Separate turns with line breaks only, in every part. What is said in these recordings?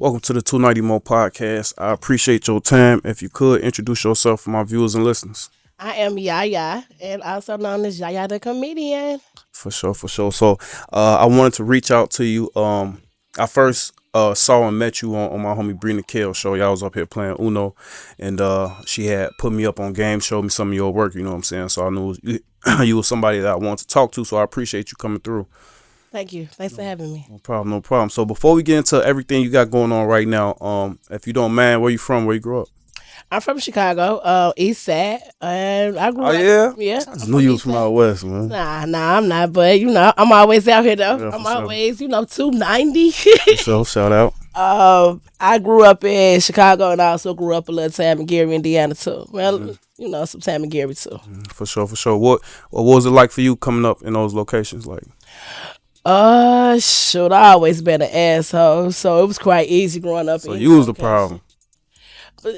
Welcome to the 290 Mo podcast. I appreciate your time. If you could introduce yourself for my viewers and listeners.
I am YaYa, and also known as YaYa the comedian.
For sure, for sure. So I wanted to reach out to you. I first saw and met you on my homie Brina Kale show. Y'all was up here playing Uno, and she had put me up on game, showed me some of your work, you know what I'm saying? So I knew you, you was somebody that I wanted to talk to, so I appreciate you coming through.
Thank you. Thanks for having me.
No problem, no problem. So before we get into everything you got going on right now, if you don't mind, where you from, where you grew up?
I'm from Chicago, East Side, and I grew
Oh
up.
yeah?
Yeah,
I
I'm
just knew
from
you was
East
from
Side.
out west, man.
Nah, I'm not, but I'm always out here though.
Yeah,
I'm
for sure.
always, 290.
So shout out.
I grew up in Chicago, and I also grew up a little time in Gary, Indiana too. Well, some time in Gary too.
For sure, for sure. What was it like for you coming up in those locations? Like,
Shoot, I always been an asshole, so it was quite easy growing up
so
in
you
these
was the
locations.
problem.
But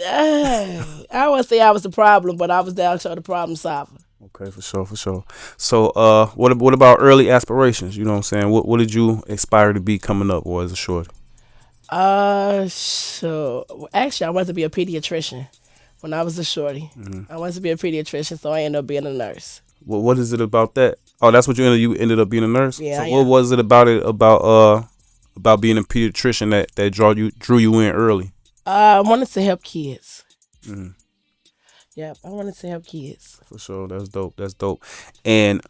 I wouldn't say I was the problem, but I was down to the problem solver.
Okay, for sure, for sure. So, what about early aspirations? You know what I'm saying? What did you aspire to be coming up, or as a short?
So actually, I wanted to be a pediatrician when I was a shorty. I wanted to be a pediatrician, so I ended up being a nurse.
What is it about that? Oh, that's what you ended up being a nurse.
Yeah,
So,
I
what
am.
was it about being a pediatrician that drew you in early?
I wanted to help kids.
Mhm.
Yeah, I wanted to help kids.
For sure, that's dope. That's dope. And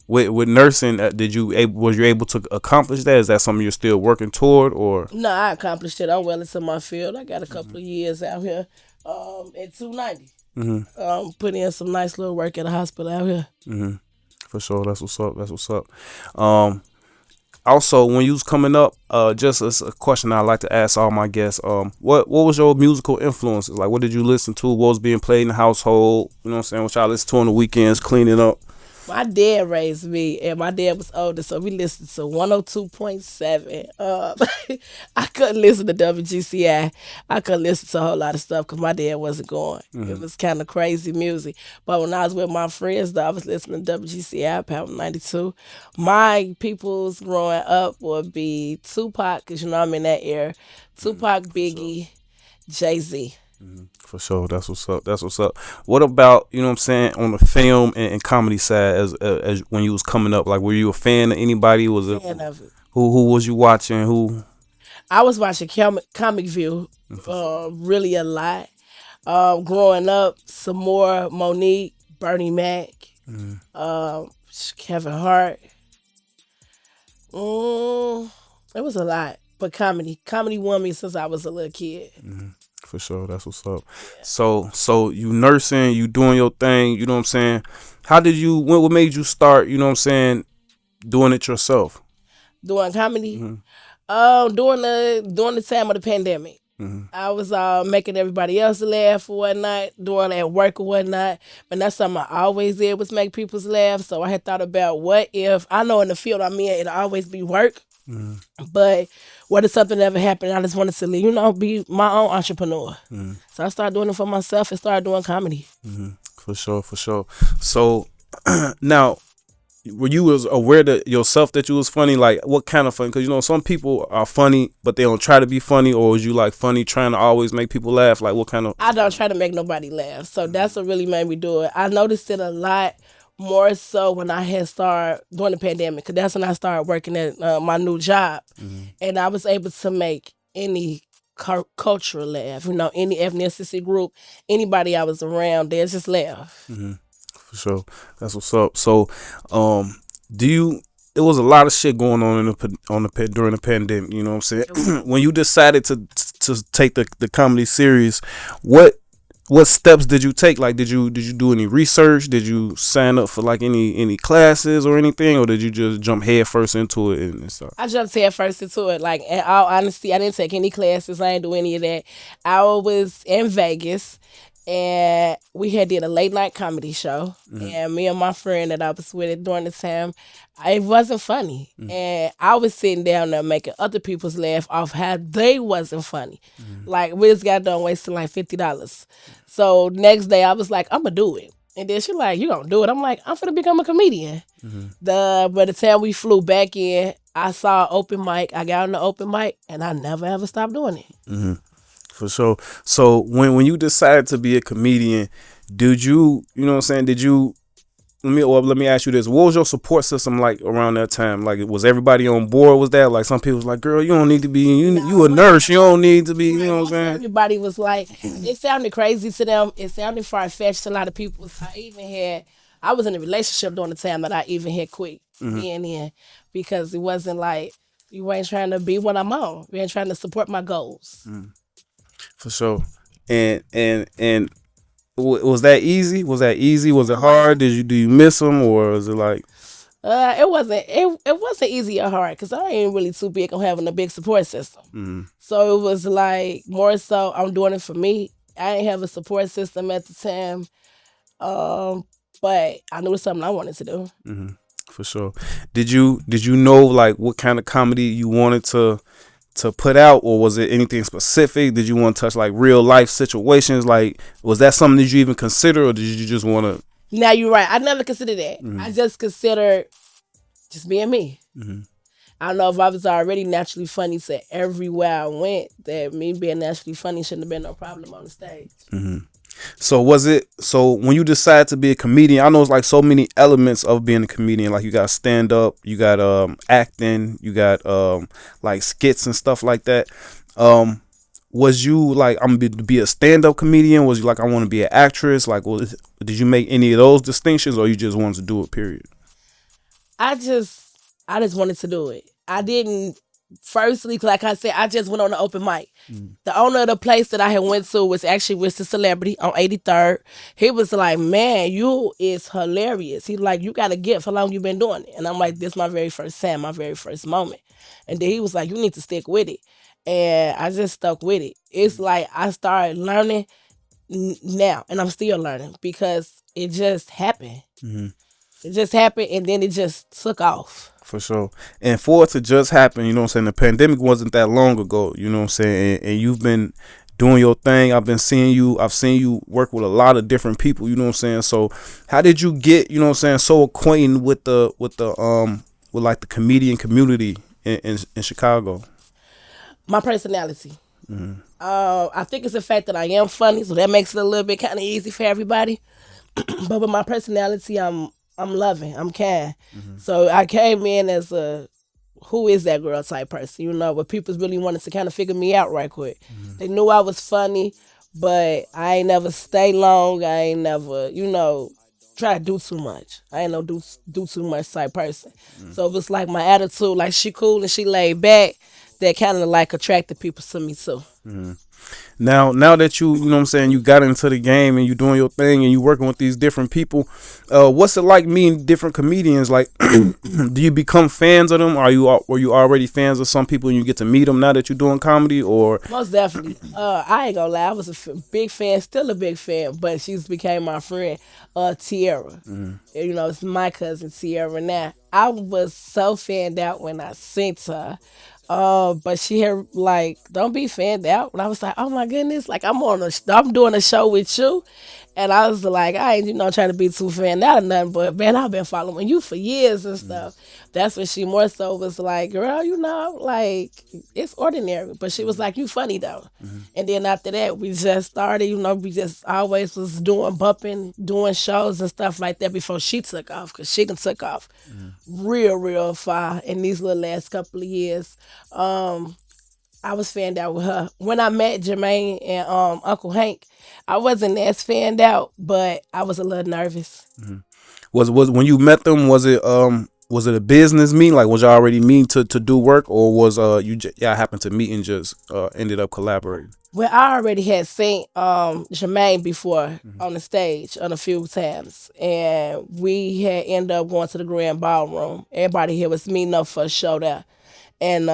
with nursing, was you able to accomplish that? Is that something you're still working toward, or?
No, I accomplished it. I'm well into my field. I got a couple of years out here at 290.
Hmm.
Put in some nice little work at a hospital out here.
Hmm. For sure, that's what's up. That's what's up. Um, Also, when you was coming up, just as a question I like to ask all my guests, what was your musical influences? Like, what did you listen to? What was being played in the household? You know what I'm saying? What y'all listen to on the weekends, cleaning up?
My dad raised me, and my dad was older, so we listened to 102.7. I couldn't listen to WGCI. I couldn't listen to a whole lot of stuff because my dad wasn't going. It was kind of crazy music. But when I was with my friends, though, I was listening to WGCI, Power 92. My peoples growing up would be Tupac, because I'm in that era. Tupac, Biggie, Jay-Z.
For sure, that's what's up. That's what's up. What about you know what I'm saying on the film and comedy side as when you was coming up? Like, were you a fan of anybody? Was it
Fan of it.
who was you watching? Who?
I was watching Comic View really a lot. Growing up, some more Monique, Bernie Mac, um, Kevin Hart. It was a lot, but comedy won me since I was a little kid.
For sure, that's what's up. So you nursing, you doing your thing. You know what I'm saying? How did you? What made you start? You know what I'm saying? Doing it yourself.
Doing comedy, during the time of the pandemic. I was making everybody else laugh or whatnot, doing it at work or whatnot. But that's something I always did was make people laugh. So I had thought about what if I know in the field I'm in it'll always be work. But what if something ever happened? I just wanted to, be my own entrepreneur. So I started doing it for myself and started doing comedy.
For sure, for sure. So now, were you was aware that yourself that you was funny? Like, what kind of funny? Because some people are funny, but they don't try to be funny. Or was you like funny, trying to always make people laugh? Like, what kind of?
I don't try to make nobody laugh. So that's what really made me do it. I noticed it a lot more so when I had started during the pandemic, because that's when I started working at my new job. And I was able to make any cultural laugh, any ethnicity group, anybody I was around, they just laugh.
For sure, that's what's up. So, do you? It was a lot of shit going on during the pandemic. You know what I'm saying? When you decided to take the comedy serious, what steps did you take? Like, did you do any research? Did you sign up for like any classes or anything, or did you just jump head first into it and start?
I jumped head first into it. Like, in all honesty, I didn't take any classes. I didn't do any of that. I was in Vegas, and we had did a late night comedy show. And me and my friend that I was with during the time, it wasn't funny. And I was sitting down there making other people's laugh off how they wasn't funny. Like, we just got done wasting like $50. So next day I was like, I'm gonna do it. And then she like, you gonna do it? I'm like, I'm finna become a comedian. By the time we flew back in, I saw open mic. I got on the open mic, and I never ever stopped doing it.
For sure. So when you decided to be a comedian, did you know what I'm saying? Did you let me ask you this: what was your support system like around that time? Like, was everybody on board with that? Like, some people was like, "Girl, you don't need to be. You a nurse. You don't need to be." You know what I'm saying?
Everybody was like, it sounded crazy to them. It sounded far fetched to a lot of people. I was in a relationship during the time that I even had quit being in because it wasn't like you ain't trying to be what I'm on. You ain't trying to support my goals.
For sure. And was that easy? Was that easy? Was it hard? Do you miss them, or was it like?
It wasn't easy or hard because I ain't really too big on having a big support system. So it was like more so I'm doing it for me. I didn't have a support system at the time, but I knew it was something I wanted to do.
For sure. Did you know like what kind of comedy you wanted to put out, or was it anything specific? Did you want to touch like real life situations? Like, was that something that you even consider, or did you just want to?
Now you're right. I never considered that. I just considered just being me. I don't know if I was already naturally funny, so everywhere I went, that me being naturally funny shouldn't have been no problem on the stage.
So when you decide to be a comedian, I know it's like so many elements of being a comedian. Like, you got stand up, you got acting, you got like skits and stuff like that. Was you like, I'm gonna be a stand up comedian? Was you like, I want to be an actress? Like, did you make any of those distinctions, or you just wanted to do it? Period.
I just wanted to do it. I didn't. Firstly, like I said, I just went on the open mic. The owner of the place that I had went to was actually with the celebrity on 83rd. He was like, "Man, you is hilarious." He like, "You got a gift. How long you been doing it?" And I'm like, "This my very first time, my very first moment." And then he was like, "You need to stick with it." And I just stuck with it. It's like I started learning now, and I'm still learning because it just happened. It just happened, and then it just took off.
For sure. And for it to just happen, you know what I'm saying? The pandemic wasn't that long ago, you know what I'm saying? And you've been doing your thing. I've seen you work with a lot of different people, you know what I'm saying? So how did you get, you know what I'm saying, so acquainted with with like the comedian community in Chicago?
My personality. I think it's the fact that I am funny, so that makes it a little bit kind of easy for everybody. But with my personality, I'm loving, I'm kind. So I came in as a who is that girl type person, you know, but people really wanted to kind of figure me out right quick. They knew I was funny, but I ain't never stay long. I ain't never, try to do too much. I ain't no do too much type person. So it was like my attitude, like she cool and she laid back, that kind of like attracted people to me too.
Now that you know what I'm saying, you got into the game and you doing your thing and you working with these different people, what's it like meeting different comedians? Like, do you become fans of them? Were you already fans of some people and you get to meet them now that you're doing comedy? Or
Most definitely. I ain't gonna lie, I was a big fan, still a big fan, but she's became my friend, Tierra. It's my cousin Tierra now. I was so fanned out when I seen her. But she had like, don't be fanned out. And I was like, oh my goodness, like I'm doing a show with you, and I was like, I ain't trying to be too fanned out or nothing, but man, I've been following you for years and stuff. That's when she more so was like, girl, like it's ordinary, but she was like, you funny though. And then after that, we just started. We just always was doing bumping, doing shows and stuff like that before she took off, because she done took off real far in these little last couple of years. I was fanned out with her. When I met Jermaine and Uncle Hank, I wasn't as fanned out, but I was a little nervous.
was when you met them, was it a business meeting? Like, was y'all already meeting to do work, or was y'all happened to meet and just ended up collaborating?
Well, I already had seen Jermaine before on the stage a few times, and we had ended up going to the Grand Ballroom. Everybody here was meeting up for a show there, and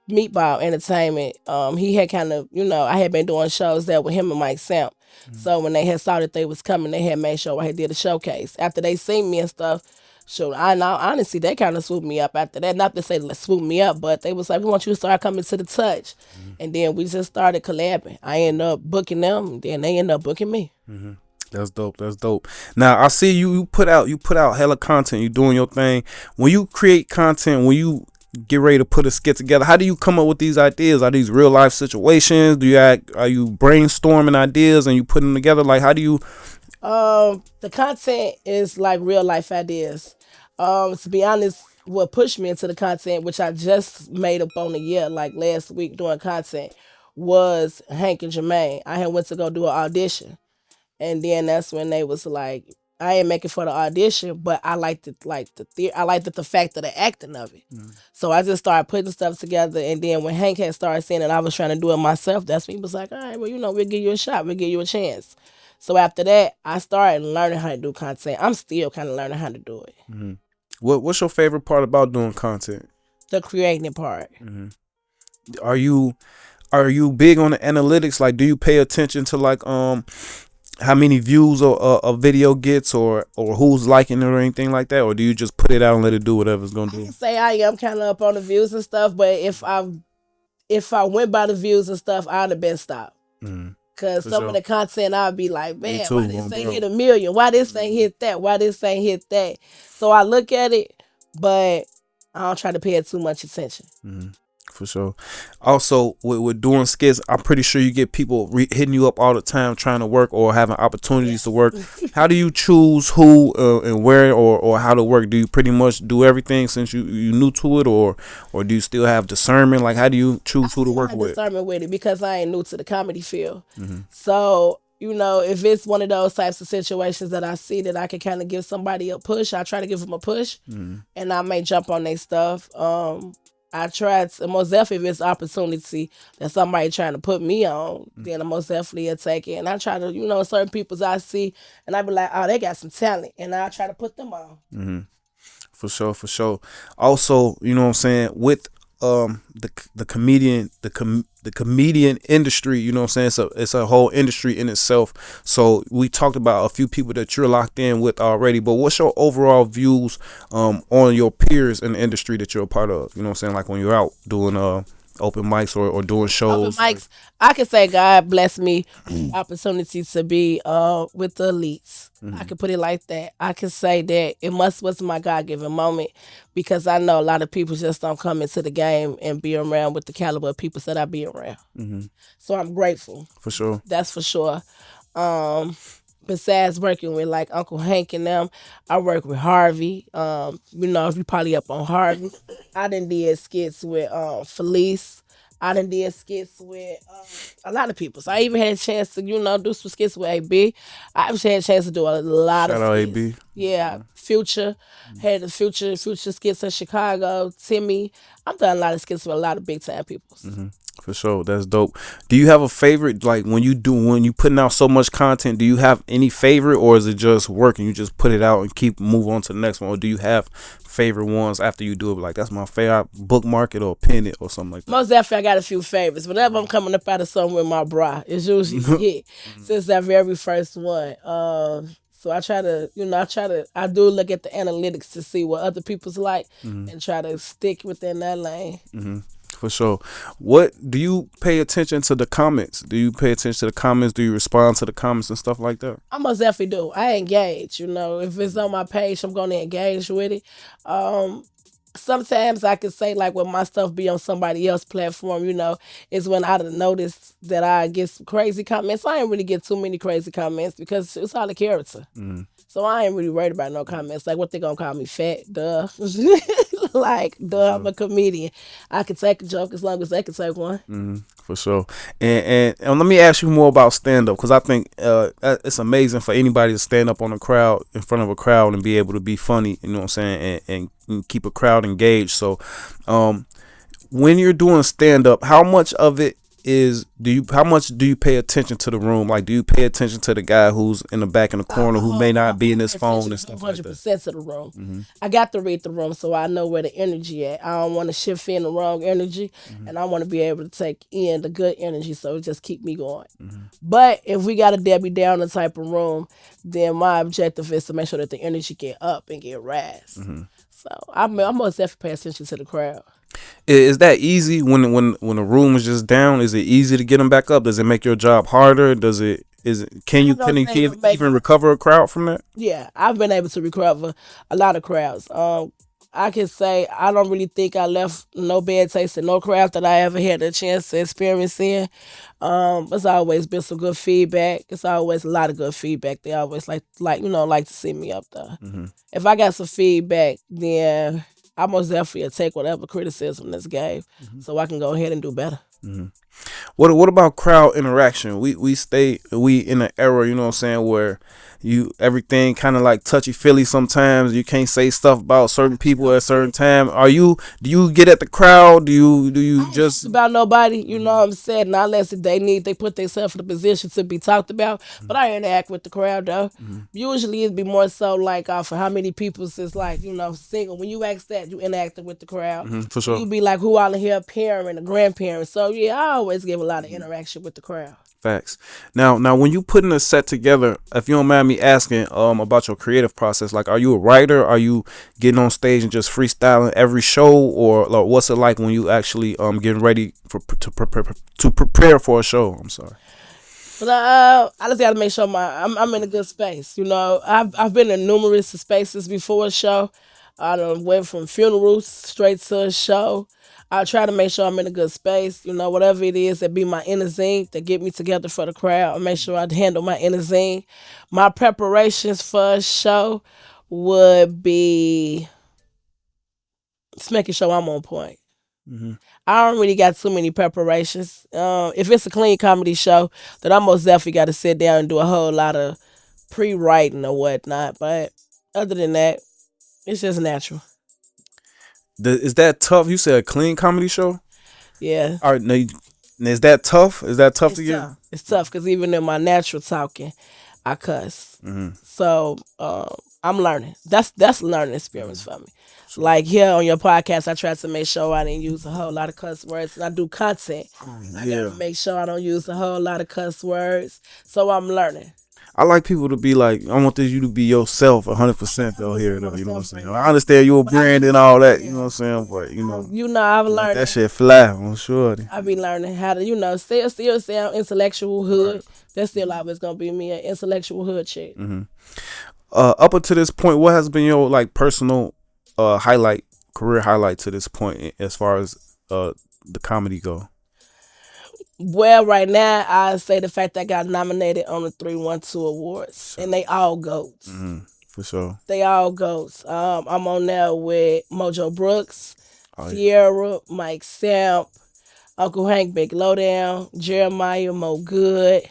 Meatball Entertainment. He had kind of, I had been doing shows there with him and Mike Samp. So when they had saw that they was coming, they had made sure I had did a showcase. After they seen me and stuff, so I know honestly they kind of swooped me up after that. Not to say let's swoop me up, but they was like, we want you to start coming to the touch. And then we just started collabing. I ended up booking them, then they ended up booking me.
That's dope. That's dope. Now I see you put out hella content. You doing your thing. When you create content, when you get ready to put a skit together, how do you come up with these ideas? Are these real life situations? Are you brainstorming ideas and you putting them together? Like how do you?
The content is like real life ideas. To be honest, what pushed me into the content, which I just made up on the year, like last week doing content, was Hank and Jermaine. I had went to go do an audition, and then that's when they was like, I ain't making for the audition, but I liked it, I liked the fact of the acting of it. So I just started putting stuff together, and then when Hank had started saying that I was trying to do it myself, that's when he was like, all right, well, we'll give you a shot, we'll give you a chance. So after that, I started learning how to do content. I'm still kind of learning how to do it.
What's your favorite part about doing content?
The creating part.
Are you are you big on the analytics? Like, do you pay attention to like how many views a video gets, or who's liking it or anything like that, or do you just put it out and let it do whatever it's gonna
I
do?
can say I am kind of up on the views and stuff, but if I went by the views and stuff, I'd have been stopped.
Mm,
Cause
for
some of
sure.
the content I'd be like,
Me
man,
too,
why this ain't
bro.
hit a million? Why this ain't hit that? Why this ain't hit that? So I look at it, but I don't try to pay it too much attention.
For sure. Also, with doing skits, I'm pretty sure you get people hitting you up all the time trying to work or having opportunities to work. How do you choose who and where, or how to work? Do you pretty much do everything since you new to it, or do you still have discernment? Like, how do you choose who to work
I
with?
discernment with it because I ain't new to the comedy field. So, if it's one of those types of situations that I see that I can kind of give somebody a push, I try to give them a push, and I may jump on their stuff. I try to, most definitely, if it's opportunity that somebody trying to put me on, then I most definitely will take it. And I try to, certain people's I see, and I be like, oh, they got some talent, and I try to put them on.
For sure, for sure. Also, you know what I'm saying, with the comedian industry, you know what I'm saying, it's a whole industry in itself. So we talked about a few people that you're locked in with already, but what's your overall views on your peers in the industry that you're a part of? You know what I'm saying, like when you're out doing open mics or doing
Open
shows.
mics, I can say God bless me opportunity to be with the elites. I can put it like that. I can say that it was my God given moment because I know a lot of people just don't come into the game and be around with the caliber of people that I be around. So I'm grateful.
For sure.
That's for sure. Um, Besides working with like Uncle Hank and them, I work with Harvey. If you probably up on Harvey. I done did skits with Felice. I done did skits with a lot of people. So I even had a chance to, do some skits with AB. I actually had a chance to do a lot of
Shout out
skits.
AB.
Yeah, Future. Had the Future skits in Chicago. Timmy. I've done a lot of skits with a lot of big time people.
For sure, that's dope. Do you have a favorite? Like when you putting out so much content, do you have any favorite, or is it just working? You just put it out and keep move on to the next one, or do you have favorite ones after you do it? Like, that's my favorite, bookmark it or pin it or something like that.
Most definitely, I got a few favorites. Whenever I'm coming up out of something with my bra, it's usually a hit since that very first one. So I try to, I do look at the analytics to see what other people's like and try to stick within that lane.
For sure. What do you pay attention to the comments? Do you pay attention to the comments? Do you respond to the comments and stuff like that?
I most definitely do. I engage, if it's on my page, I'm going to engage with it. Sometimes I can say like when my stuff be on somebody else's platform, is when I done noticed that I get some crazy comments. I ain't really get too many crazy comments because it's all the character. So I ain't really worried about no comments. Like what they gonna call me fat, duh. Like, duh, I'm a comedian. I can take a joke as long as they can take one.
For sure. And let me ask you more about stand up, because I think it's amazing for anybody to stand up on a crowd, in front of a crowd, and be able to be funny. You know what I'm saying, and keep a crowd engaged. So, when you're doing stand up, how much of it how much do you pay attention to the room? Like, do you pay attention to the guy who's in the back in the corner who may not be in his phone and stuff like that?
100% of the room. I got to read the room so I know where the energy at. I don't want to shift in the wrong energy, and I want to be able to take in the good energy, so it just keep me going. But if we got a Debbie Downer type of room, then my objective is to make sure that the energy get up and get raised. So I'm most definitely pay attention to the crowd.
Is that easy when the room is just down? Is it easy to get them back up? Does it make your job harder? Does it Is it,
I
can
don't
you
think it'll make.
even recover a crowd from that?
Yeah, I've been able to recover a lot of crowds. I can say I don't really think I left no bad taste in no crowd that I ever had a chance to experience in. It's always been some good feedback. It's always a lot of good feedback. They always like to see me up there.
Hmm.
If I got some feedback, then I most definitely take whatever criticism that's gave,
Hmm.
so I can go ahead and do better.
Hmm. What about crowd interaction? We in an era, you know what I'm saying, where you everything kind of like touchy feely. Sometimes you can't say stuff about certain people at a certain time. Do you get at the crowd? Do you just?
About nobody, you know
Mhm.
what I'm saying? Not unless they put themselves in a position to be talked about. But I interact with the crowd though.
Mhm.
Usually it'd be more so like for how many people is like, single. When you ask that, you interacting with the crowd.
Hmm. For
When
sure.
you be like who all in here, a parent, a grandparent. So yeah, I always give a lot of interaction with the crowd.
Facts. Now, when you putting a set together, if you don't mind me asking, about your creative process, like, are you a writer? Are you getting on stage and just freestyling every show, or like, what's it like when you actually getting ready to prepare for a show? I'm sorry.
But I just gotta make sure I'm in a good space. I've been in numerous spaces before a show. I done went from funerals straight to a show. I try to make sure I'm in a good space. Whatever it is that be my inner zine that get me together for the crowd. I make sure I handle my inner zine. My preparations for a show would be just making sure I'm on point.
Hmm.
I don't really got too many preparations. If it's a clean comedy show, then I most definitely got to sit down and do a whole lot of pre-writing or whatnot. But other than that, it's just natural.
Is that tough? You said a clean comedy show.
Yeah,
All right, now, is that tough? Is that tough to
it's
get?
tough. It's tough because even in my natural talking, I cuss.
Hmm.
So I'm learning. That's a learning experience for me.
Sure.
Like here on your podcast, I try to make sure I didn't use a whole lot of cuss words. And I do content. I gotta
Yeah.
make sure I don't use a whole lot of cuss words. So I'm learning.
I like people to be like, I want you to be yourself 100% though here though, you know what I'm saying?
Right
I
now.
understand you're a
But I
brand
do
and all that, you know what I'm saying? But
I've
let that
learned.
shit fly, I'm sure.
I be learning how to, still sound intellectual
Right.
hood. That's still always gonna be me, an intellectual hood chick.
Hmm. Up until this point, what has been your like personal highlight, career highlight to this point as far as the comedy go?
Well, right now I say the fact that I got nominated on the 312 awards,
So,
and they all goats.
for sure.
They all goats. I'm on there with Mojo Brooks,
Oh yeah.
Sierra, Mike Samp, Uncle Hank Big Lowdown, Jeremiah Mo Good,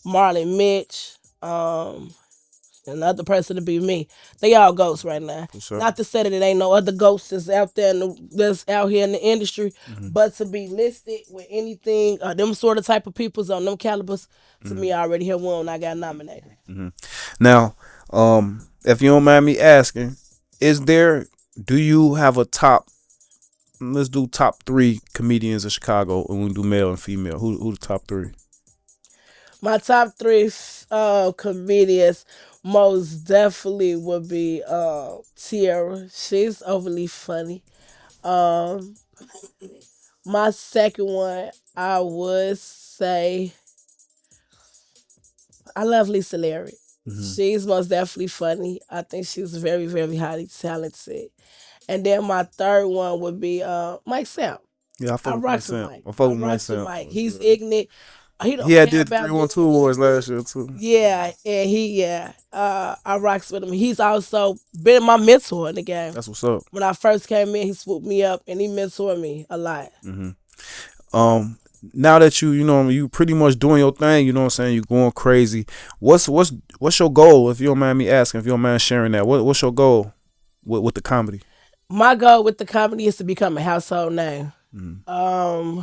Marlon Mitch, another person to be me. They all ghosts right now.
For sure.
Not to say that it ain't no other ghosts that's out there that's out here in the industry,
Hmm.
but to be listed with anything, them sort of type of peoples on them calibers, to
Hmm.
me, I already have won. I got nominated.
Hmm. Now, if you don't mind me asking, do you have a top? Let's do top three comedians in Chicago, and we do male and female. Who the top three?
My top three comedians most definitely would be Tierra. She's overly funny. Um, my second one, I would say I love Lisa Larry.
Hmm.
She's most definitely funny. I think she's very, very highly talented. And then my third one would be Mike Samp.
Yeah, I
I
fuck with Mike
rocks with
Sam.
Mike.
I fuck
I
with Mike
rocks with
Sam.
Mike. He's ignorant. He
He
don't
had
care
did
about
312 awards last year too.
yeah, and I rocks with him. He's also been my mentor in the game.
That's what's up.
When I first came in, he swooped me up and he mentored me a lot.
Hmm. Um, now that you pretty much doing your thing, you know what I'm saying, you going crazy. What's your goal? If you don't mind me asking, if you don't mind sharing that, what's your goal with the comedy?
My goal with the comedy is to become a household name.
Mm-hmm.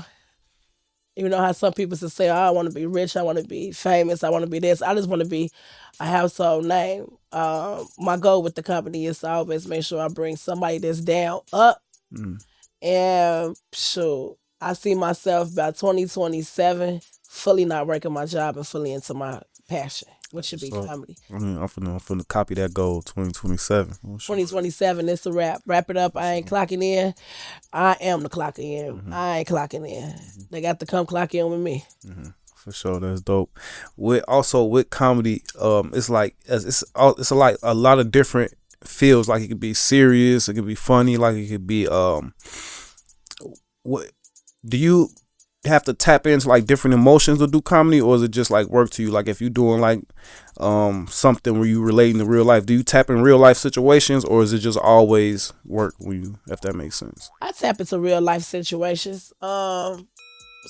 You know how some people say, oh, I want to be rich, I want to be famous, I want to be this. I just want to be a household name. My goal with the company is to always make sure I bring somebody that's down up.
Mm-hmm.
And sure, I see myself by 2027 fully not working my job and fully into my passion, which should be
So
comedy.
I mean, I'm finna copy that goal 2027. Oh, sure.
2027, it's a wrap. Wrap it up. I ain't clocking in. I am the clock in.
Mm-hmm.
I ain't clocking in. They got to come clock in with me.
Mm-hmm. For sure, that's dope. With comedy, it's like it's a lot of different feels. Like it could be serious, it could be funny, like it could be what do you have to tap into like different emotions to do comedy, or is it just like work to you? Like if you're doing like something where you relating to real life, do you tap in real life situations, or is it just always work when you, if that makes sense?
I tap into real life situations.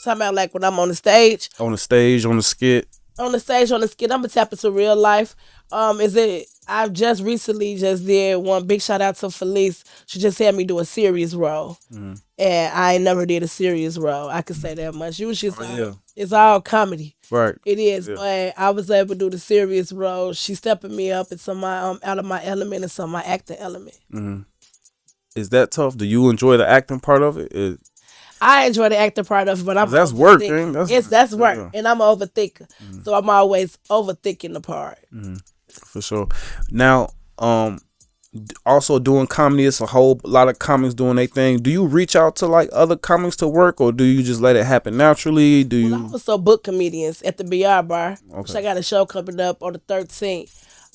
Talking about like when I'm on the stage,
On the stage, on the skit.
on the skit, I'm gonna tap into real life. Is it? I've just recently just did one big shout out to Felice. She just had me do a serious role,
Mm.
and I ain't never did a serious role. I can say that much. Usually,
Oh yeah,
it's all comedy.
right.
It is,
Yeah.
but I was able to do the serious role. She stepping me up into my out of my element and some my acting element.
Hmm. Is that tough? Do you enjoy the acting part of it?
I enjoy the acting part of it, but I'm
'Cause that's
an
work,
overthinker.
man. That's
That's work,
yeah.
and I'm an overthinker,
Mhm.
so I'm always overthinking the part.
Mhm. For sure. Now, also doing comedy, it's a whole lot of comics doing their thing. Do you reach out to like other comics to work, or do you just let it happen naturally? Do
Well, I
you?
also book comedians at the BR Bar, which
Okay.
I got a show coming up on the 13th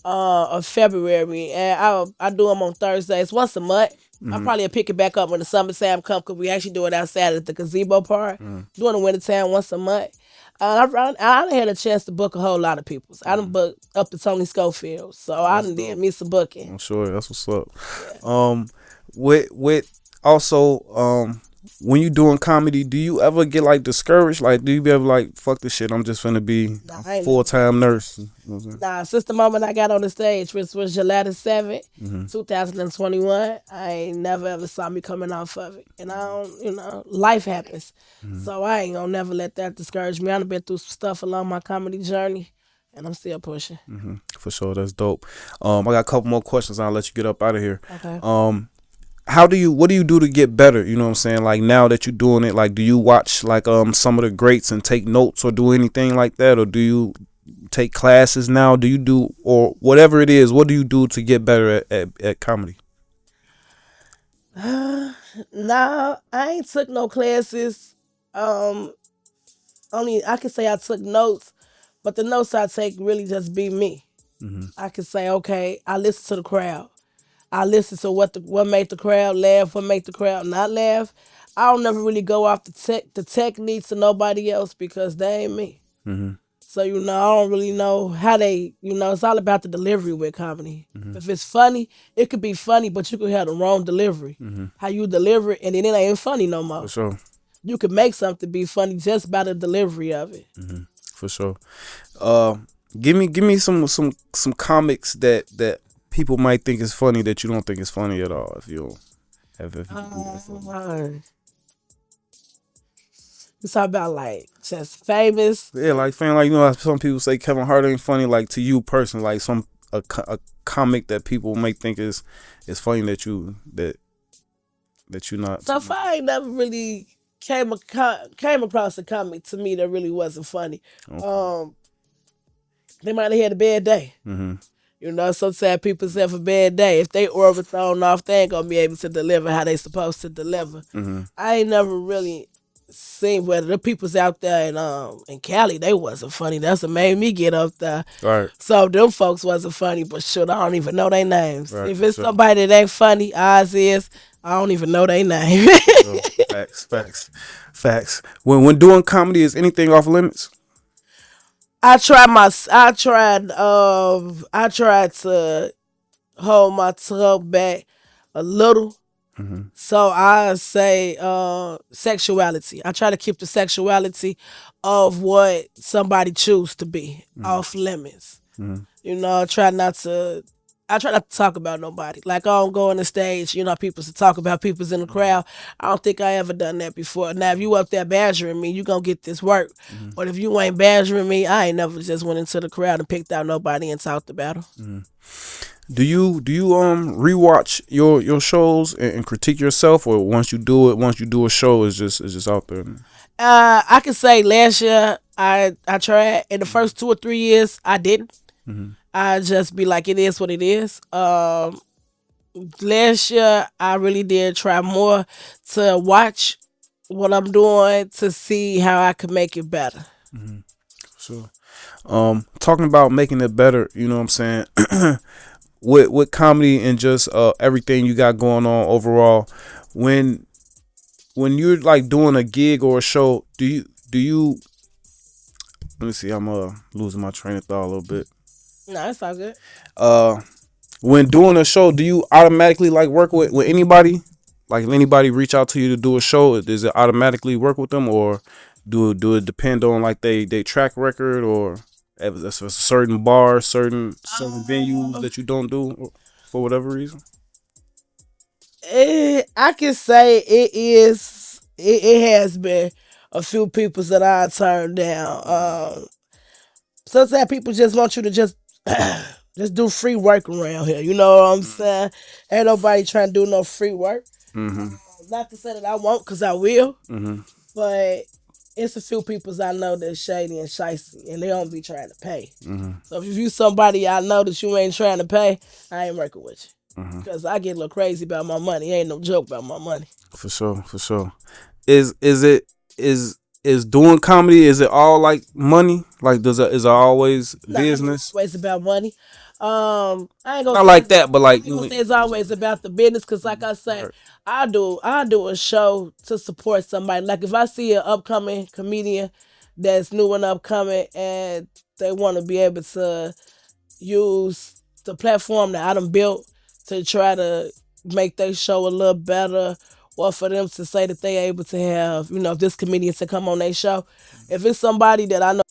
of February, and I do them on Thursdays once a month. I
Hmm.
probably pick it back up when the summertime comes because we actually do it outside at the gazebo part.
Hmm.
Doing the wintertime once a month. I done had a chance to book a whole lot of people. I done booked up to Tony Schofield, so I
That's
done did
dope.
me some booking.
I'm sure that's what's up.
Yeah.
Um, with also when you doing comedy, do you ever get like discouraged? Like, do you be ever like fuck this shit? I'm just finna be
Nah,
a
I ain't
full
never
time nurse. You know what I'm saying?
Nah, since the moment I got on the stage, which was July the 7th,
Mm-hmm.
2021, I ain't never ever saw me coming off of it. And I don't, life happens.
Mm-hmm.
So I ain't gonna never let that discourage me. I've been through some stuff along my comedy journey, and I'm still pushing.
Mm-hmm. For sure, that's dope. I got a couple more questions. I'll let you get up out of here.
Okay.
What do you do to get better? You know what I'm saying? Like now that you're doing it, like do you watch like some of the greats and take notes or do anything like that, or do you take classes now? Do you do or whatever it is? What do you do to get better at comedy?
Nah, I ain't took no classes. Um, Only I can say I took notes, but the notes I take really just be me.
Mm-hmm.
I can say, okay, I listen to the crowd. I listen to what made the crowd laugh, what made the crowd not laugh. I don't never really go off the techniques of nobody else because they ain't me.
Mm-hmm.
So I don't really know how they. It's all about the delivery with comedy.
Mm-hmm.
If it's funny, it could be funny, but you could have the wrong delivery.
Mm-hmm.
How you deliver it, and then it ain't funny no
For
more.
sure.
You could make something be funny just by the delivery of it.
Mm-hmm. For sure. Uh, give me some comics that people might think is funny that you don't think is funny at all. If you don't have if you can do that for me.
You talk about like just famous.
Yeah, like fan, like some people say Kevin Hart ain't funny. Like to you personally, like a comic that people may think is funny that you not.
So far, I ain't never really came across a comic to me that really wasn't funny.
Okay.
They might have had a bad day.
Mm-hmm.
Sometimes people have a bad day. If they orbit thrown off, they ain't gonna be able to deliver how they supposed to deliver.
Mm-hmm.
I ain't never really seen whether the people's out there in Cali, they wasn't funny. That's what made me get up there.
Right.
So them folks wasn't funny, but shoot, I don't even know their names.
Right.
If it's
Sure.
somebody that ain't funny, ours is, I don't even know their name.
So, facts. When doing comedy, is anything off limits?
I tried to hold my tongue back a little.
Mm-hmm.
So I say sexuality. I try to keep the sexuality of what somebody choose to be off limits.
Mm-hmm.
I try not to talk about nobody. Like I don't go on the stage, people to talk about people's in the crowd. I don't think I ever done that before. Now if you up there badgering me, you gonna get this work.
Mm-hmm.
But if you ain't badgering me, I ain't never just went into the crowd and picked out nobody and talked about them.
Mm-hmm. Do you rewatch your shows and critique yourself, or once you do a show, it's just out there?
I can say last year I tried. In the first 2 or 3 years, I didn't.
Mm-hmm.
I just be like, it is what it is. Last year I really did try more to watch what I'm doing to see how I could make it better.
Mm-hmm. sure. Talking about making it better, you know what I'm saying? With comedy and just everything you got going on overall, when when you're like doing a gig or a show, do you let me see, I'm losing my train of thought a little bit.
No, that's all good.
Uh when doing a show, do you automatically like work with anybody? Like if anybody reach out to you to do a show, does it automatically work with them, or do it depend on like they track record, or if it's a certain bar, certain venues
Um,
that you don't do for whatever reason?
I can say it is. It has been a few people that I turned down. Sometimes people just want you to just just do free work around here. You know what I'm saying? Ain't nobody trying to do no free work.
Mm-hmm.
Not to say that I won't, cause I will.
Mm-hmm.
But it's a few peoples I know that's shady and shicey, and they don't be trying to pay.
Mm-hmm.
So if you somebody I know that you ain't trying to pay, I ain't working with
Mm-hmm.
you. Cause I get a little crazy about my money. Ain't no joke about my money.
For sure, for sure. Is it is doing comedy? Is it all like money? Like does it is it always
Nah, it's
business?
always about money. I ain't gonna
Not
say
like
it's,
that, but
I
like
ain't gonna say it's always about the business. Cause like I say,
right.
I do a show to support somebody. Like if I see an upcoming comedian that's new and upcoming, and they want to be able to use the platform that I done built to try to make their show a little better, or for them to say that they able to have, this comedian to come on their show. If it's somebody that I know